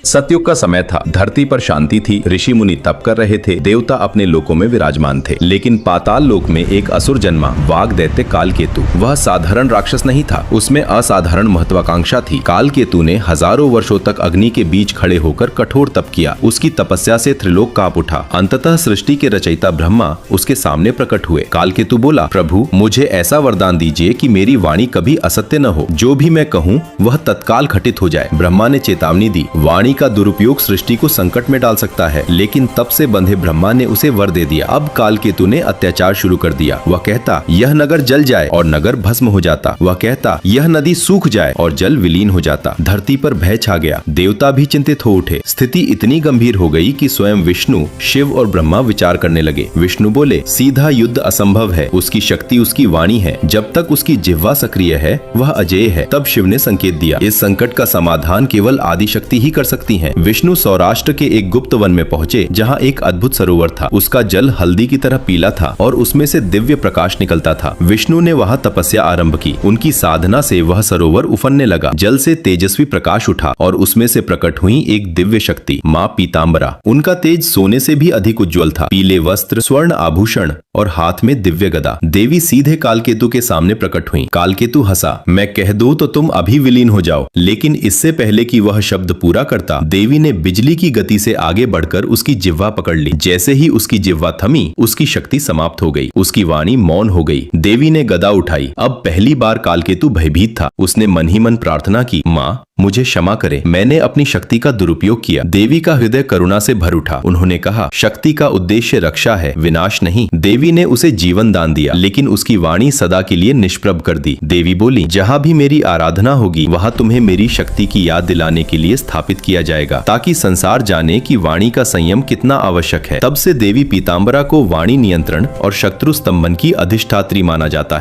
सतयुग का समय था। धरती पर शांति थी, ऋषि मुनि तप कर रहे थे, देवता अपने लोकों में विराजमान थे। लेकिन पाताल लोक में एक असुर जन्मा, वाग दैत्य कालकेतु। वह साधारण राक्षस नहीं था, उसमें असाधारण महत्वाकांक्षा थी। कालकेतु ने हजारों वर्षों तक अग्नि के बीच खड़े होकर कठोर तप किया। उसकी तपस्या से त्रिलोक कांप उठा। अंततः सृष्टि के रचयिता ब्रह्मा उसके सामने प्रकट हुए। कालकेतु बोला, प्रभु मुझे ऐसा वरदान दीजिए कि मेरी वाणी कभी असत्य न हो, जो भी मैं कहूँ वह तत्काल घटित हो जाए। ब्रह्मा ने चेतावनी दी, वाणी का दुरुपयोग सृष्टि को संकट में डाल सकता है। लेकिन तप से बंधे ब्रह्मा ने उसे वर दे दिया। अब कालकेतु ने अत्याचार शुरू कर दिया। वह कहता, यह नगर जल जाए और नगर भस्म हो जाता। वह कहता, यह नदी सूख जाए और जल विलीन हो जाता। धरती पर भय छा गया। देवता भी चिंतित हो उठे। स्थिति इतनी गंभीर हो गई कि स्वयं विष्णु, शिव और ब्रह्मा विचार करने लगे। विष्णु बोले, सीधा युद्ध असंभव है, उसकी शक्ति उसकी वाणी है। जब तक उसकी जिह्वा सक्रिय है वह अजेय है। तब शिव ने संकेत दिया, इस संकट का समाधान केवल आदिशक्ति ही कर सकती है। विष्णु सौराष्ट्र के एक गुप्त वन में पहुंचे, जहां एक अद्भुत सरोवर था। उसका जल हल्दी की तरह पीला था और उसमें से दिव्य प्रकाश निकलता था। विष्णु ने वहां तपस्या आरंभ की। उनकी साधना से वह सरोवर उफनने लगा। जल से तेजस्वी प्रकाश उठा और उसमें से प्रकट हुई एक दिव्य शक्ति, माँ पीताम्बरा। उनका तेज सोने से भी अधिक उज्ज्वल था। पीले वस्त्र, स्वर्ण आभूषण और हाथ में दिव्य गदा। देवी सीधे कालकेतु के सामने प्रकट हुई। कालकेतु हंसा, मैं कह दूं तो तुम अभी विलीन हो जाओ। लेकिन इससे पहले कि वह शब्द पूरा करता, देवी ने बिजली की गति से आगे बढ़कर उसकी जिह्वा पकड़ ली। जैसे ही उसकी जिह्वा थमी, उसकी शक्ति समाप्त हो गई। उसकी वाणी मौन हो गई। देवी ने गदा उठाई। अब पहली बार कालकेतु भयभीत था। उसने मन ही मन प्रार्थना की, माँ मुझे क्षमा करे, मैंने अपनी शक्ति का दुरुपयोग किया। देवी का हृदय करुणा से भर उठा। उन्होंने कहा, शक्ति का उद्देश्य रक्षा है, विनाश नहीं। देवी ने उसे जीवन दान दिया, लेकिन उसकी वाणी सदा के लिए निष्प्रभ कर दी। देवी बोली, जहाँ भी मेरी आराधना होगी वहाँ तुम्हें मेरी शक्ति की याद दिलाने के लिए स्थापित किया जाएगा, ताकि संसार जाने कि वाणी का संयम कितना आवश्यक है। तब से देवी पीताम्बरा को वाणी नियंत्रण और शत्रु स्तंभन की अधिष्ठात्री माना जाता है।